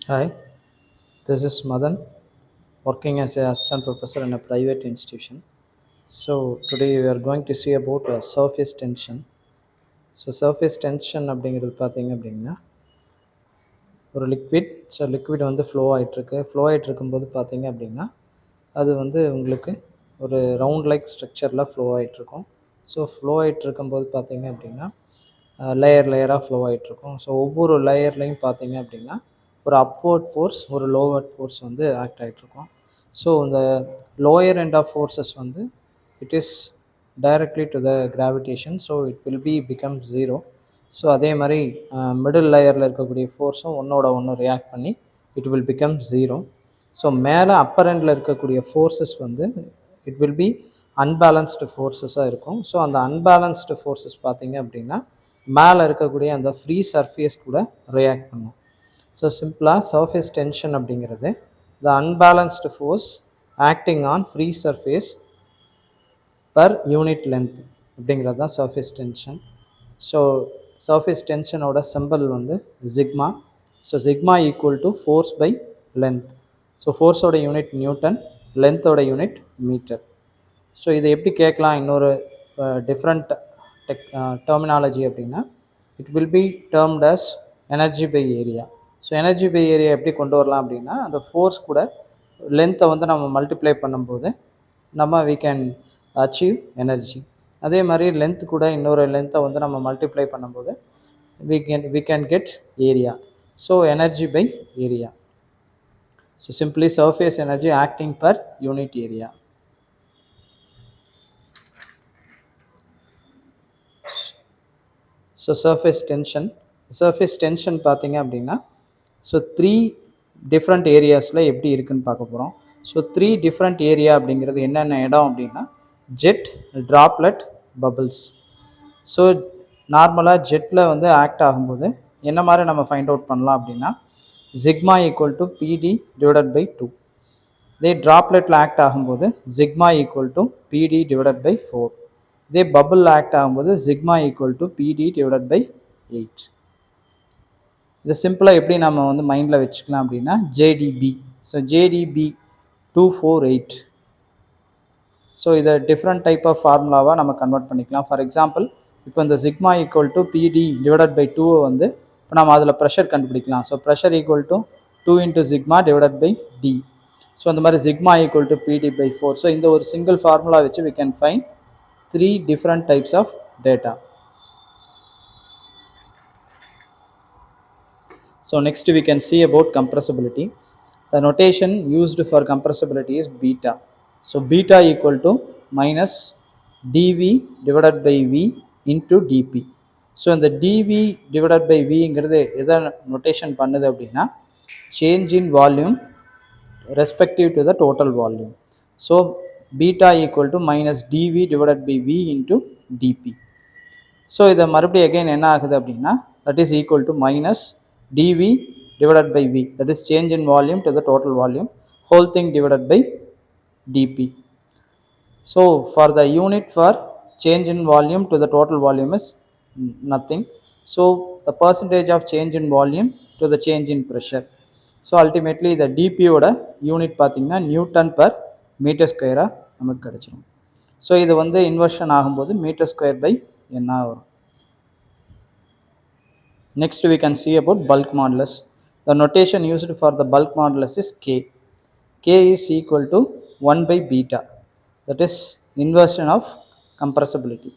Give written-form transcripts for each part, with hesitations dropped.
Hi, this is Madan, working as a assistant professor in a private institution. So today we are going to see about surface tension. So surface tension அப்படிங்கிறது பார்த்தீங்க அப்படின்னா ஒரு liquid வந்து flow ஆகிட்டு இருக்கும்போது பார்த்தீங்க அப்படின்னா அது வந்து உங்களுக்கு ஒரு ரவுண்ட் லைக் ஸ்ட்ரக்சரில் ஃப்ளோ ஆகிட்டுருக்கும். ஸோ ஃப்ளோ ஆகிட்டு இருக்கும்போது பார்த்தீங்க அப்படின்னா லேயராக ஃப்ளோ ஆகிட்டுருக்கும். ஸோ ஒவ்வொரு லேயர்லையும் பார்த்தீங்க அப்படின்னா ஒரு அப்வர்ட் ஃபோர்ஸ் ஒரு லோவர்ட் ஃபோர்ஸ் வந்து ஆக்ட் ஆகிட்ருக்கும். ஸோ இந்த லோயர் எண்ட் ஆஃப் ஃபோர்ஸஸ் வந்து it is directly to the gravitation. So it will become zero. So அதே மாதிரி மிடில் லேயரில் இருக்கக்கூடிய ஃபோர்ஸும் ஒன்று ரியாக்ட் பண்ணி it will become zero. So மேலே அப்பர் எண்டில் இருக்கக்கூடிய ஃபோர்ஸஸ் வந்து இட் வில் பி அன்பேலன்ஸ்டு ஃபோர்ஸஸாக இருக்கும். ஸோ அந்த அன்பேலன்ஸ்டு ஃபோர்ஸஸ் பார்த்தீங்க அப்படின்னா மேலே இருக்கக்கூடிய அந்த ஃப்ரீ சர்ஃபேஸ் கூட ரியாக்ட் பண்ணும். ஸோ சிம்பிளாக சர்ஃபேஸ் டென்ஷன் அப்படிங்கிறது the unbalanced force acting on free surface per unit length அப்படிங்கிறது தான் சர்ஃபேஸ் டென்ஷன். ஸோ சர்ஃபேஸ் டென்ஷனோட சிம்பிள் வந்து sigma. So sigma equal to force by length. So ஃபோர்ஸோட யூனிட் நியூட்டன், லென்த்தோட யூனிட் மீட்டர். ஸோ இதை எப்படி கேட்கலாம் இன்னொரு டிஃப்ரெண்ட் டெர்மினாலஜி அப்படின்னா it will be termed as energy by area. So energy by area எப்படி கொண்டு வரலாம் அப்படின்னா அந்த ஃபோர்ஸ் கூட லென்த்தை வந்து நம்ம மல்டிப்ளை பண்ணும்போது நம்ம வி கேன் அச்சீவ் எனர்ஜி. அதே மாதிரி லென்த் கூட இன்னொரு லென்த்தை வந்து நம்ம மல்டிப்ளை பண்ணும்போது we can get area. So energy by area. So simply surface energy acting per unit area. So surface tension பார்த்தீங்க அப்படின்னா ஸோ 3 டிஃப்ரெண்ட் ஏரியாஸில் எப்படி இருக்குன்னு பார்க்க போகிறோம். ஸோ 3 டிஃப்ரெண்ட் ஏரியா அப்படிங்கிறது என்னென்ன இடம் அப்படின்னா ஜெட், ட்ராப்லெட், பபிள்ஸ். ஸோ நார்மலாக ஜெட்டில் வந்து ஆக்ட் ஆகும்போது என்ன மாதிரி நம்ம ஃபைண்ட் அவுட் பண்ணலாம் அப்படின்னா ஜிக்மா ஈக்குவல் டு பிடி டிவைடட் பை 2. இதே ட்ராப்லெட்டில் ஆக்ட் ஆகும்போது ஜிக்மா ஈக்குவல் டு பிடி டிவைடட் பை 4. இதே பபிள் ஆக்ட் ஆகும்போது ஜிக்மா ஈக்குவல் டு பிடி டிவைடட் பை 8. இதை சிம்பிளாக எப்படி நம்ம வந்து மைண்டில் வச்சுக்கலாம் அப்படின்னா ஜேடிபி. So JDP 248. ஸோ இதை டிஃப்ரெண்ட் டைப் ஆஃப் ஃபார்முலாவாக நம்ம கன்வெர்ட் பண்ணிக்கலாம். ஃபார் எக்ஸாம்பிள் இப்போ இந்த ஜிக்மா ஈக்குவல் டு பிடி டிவைடட் பை 2 வந்து இப்போ நம்ம அதில் ப்ரெஷர் கண்டுபிடிக்கலாம். So pressure equal to 2 into sigma divided by D. So அந்த மாதிரி sigma equal to PD by 4. So இந்த ஒரு சிங்கிள் ஃபார்முலா வச்சு we can find 3 different types of data. So next we can see about compressibility. The notation used for compressibility is beta. So beta equal to minus dv divided by v into dp. So இந்த dv divided by v ங்கிறது எதை notation பண்ணுது அப்படின்னா change in volume respective to the total volume. So beta equal to minus dv divided by v into dp. So இதை மறுபடியும் again என்ன ஆகுது அப்படின்னா that is equal to minus dv divided by v, that is change in volume to the total volume, whole thing divided by dp. So for the unit for change in volume to the total volume is nothing. So the percentage of change in volume to the change in pressure. So ultimately the dp ஓட unit பார்த்தீங்கன்னா Newton per metre ஸ்கொயராக நமக்கு கிடைச்சிடும். So இது வந்து inversion ஆகும்போது metre square by என்ன வரும். Next we can see about bulk modulus. The notation used for the bulk modulus is K. K is equal to 1 by beta. That is inversion of compressibility.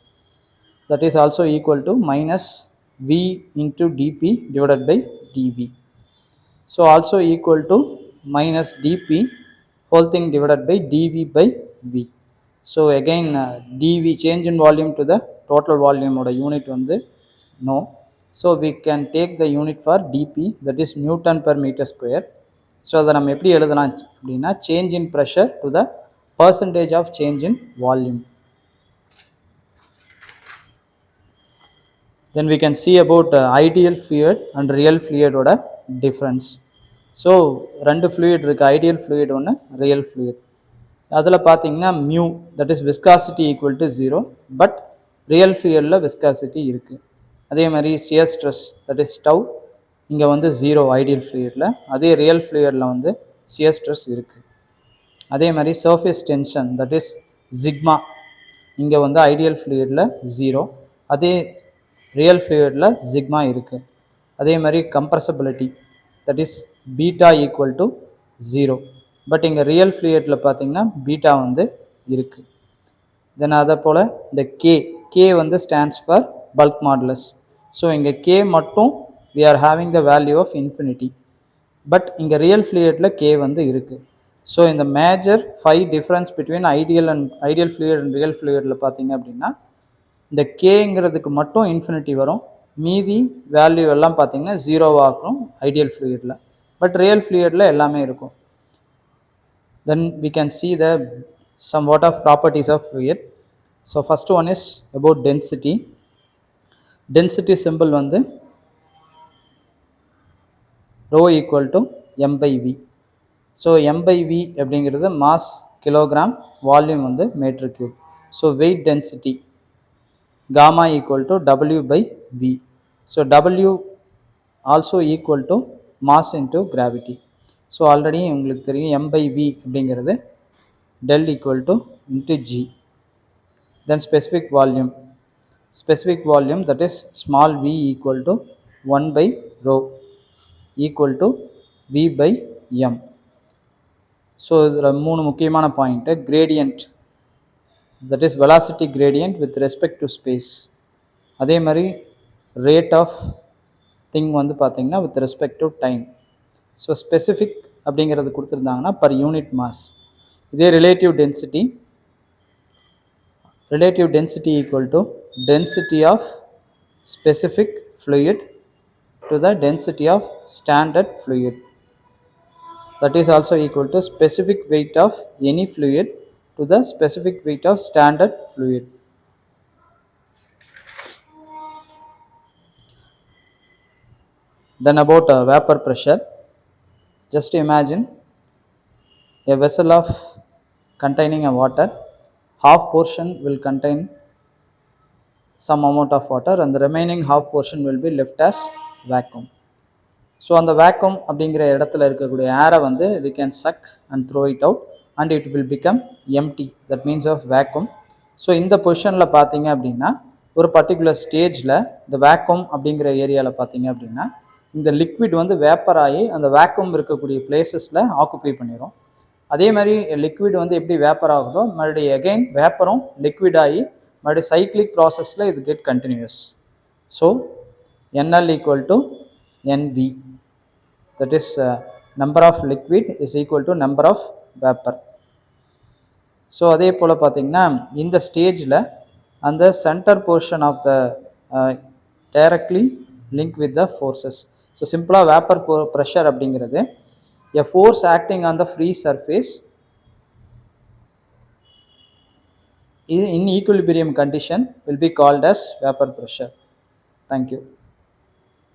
That is also equal to minus V into dP divided by dV. So also equal to minus dP whole thing divided by dV by V. So again dV change in volume to the total volume oda unit வந்து no. So we can take the unit for dP, that is Newton per meter square. So அதை நம்ம எப்படி எழுதலாம் அப்படின்னா change in pressure to the percentage of change in volume. Then we can see about ideal fluid and real fluid ஓட difference. So ரெண்டு fluid இருக்குது, ideal fluid ஒன்று, real fluid. அதில் பார்த்தீங்கன்னா mu that is viscosity equal to 0, but real ஃப்ளூயிடில் viscosity இருக்குது. அதே மாதிரி shear stress that is tau இங்கே வந்து 0 ஐடியல் ஃப்ளூயிடில், அதே ரியல் ஃப்ளூயிடில் வந்து சியர் ஸ்ட்ரெஸ் இருக்குது. அதே மாதிரி surface tension that is sigma, இங்கே வந்து ஐடியல் ஃப்ளூயிடில் 0, அதே ரியல் ஃப்ளூயிடில் சிக்மா இருக்குது. அதே மாதிரி compressibility that is beta equal to 0, but இங்கே ரியல் ஃப்ளூயிடில் பார்த்தீங்கன்னா பீட்டா வந்து இருக்குது. தென் அதை போல் இந்த கே வந்து stands for bulk modulus. So இங்கே கே மட்டும் we are having the value of infinity, but இங்கே ரியல் ஃப்ளூயிடில் கே வந்து இருக்குது. ஸோ இந்த major 5 difference between ideal fluid and real ஃப்ளூயிடில் பார்த்தீங்க அப்படின்னா இந்த கேங்கிறதுக்கு மட்டும் இன்ஃபினிட்டி வரும், மீதி வேல்யூ எல்லாம் பார்த்தீங்கன்னா 0 ஐடியல் ஃப்ளூயிடில், பட் ரியல் ஃப்ளூயிடில் எல்லாமே இருக்கும். Then we can see the somewhat of properties of fluid. So first one is about density. Density symbol வந்து rho equal to m by v. So m by v அப்படிங்கிறது mass kilogram, volume வந்து meter cube. So weight density gamma equal to w by v. So w also equal to mass into gravity. So already உங்களுக்கு தெரியும் m by v அப்படிங்கிறது del equal to into g. Then specific volume that is small v equal to 1 by rho equal to v by m. So இதில் 3 முக்கியமான point, gradient that is velocity gradient with respect to space, அதே மாதிரி rate of thing வந்து பார்த்தீங்கன்னா with respect to time. So specific அப்படிங்கிறது கொடுத்துருந்தாங்கன்னா per unit mass. இதே relative density equal to density of specific fluid to the density of standard fluid, that is also equal to specific weight of any fluid to the specific weight of standard fluid. Then about vapor pressure, just imagine a vessel of containing a water, half portion will contain some amount of water and the remaining half portion will be left as vacuum. So அந்த vacuum அப்படிங்கிற இடத்துல இருக்கக்கூடிய ஏரை வந்து we can suck and throw it out and it will become empty, that means of vacuum. So இந்த பொசிஷனில் பார்த்தீங்க அப்படின்னா ஒரு பர்டிகுலர் ஸ்டேஜில் இந்த வேக்கம் அப்படிங்கிற ஏரியாவில் பார்த்தீங்க அப்படின்னா இந்த லிக்விட் வந்து வேப்பர் ஆகி அந்த வேக்கம் இருக்கக்கூடிய பிளேசஸில் ஆக்குப்பை பண்ணிடும். அதே மாதிரி லிக்விட் வந்து எப்படி வேப்பர் ஆகுதோ மறுபடியும் எகெயின் வேப்பரும் லிக்விட் ஆகி மறுபடியும் சைக்ளிக் ப்ராசஸில் இது get continues. So NL equal to NV, that is number of liquid is equal to number of vapor. So அதே போல் பார்த்திங்கன்னா இந்த ஸ்டேஜில் அந்த center portion of the directly link with the forces. So சிம்பிளாக வேப்பர் ப்ரெஷர் அப்படிங்கிறது a force acting on the free surface in equilibrium condition will be called as vapor pressure. Thank you.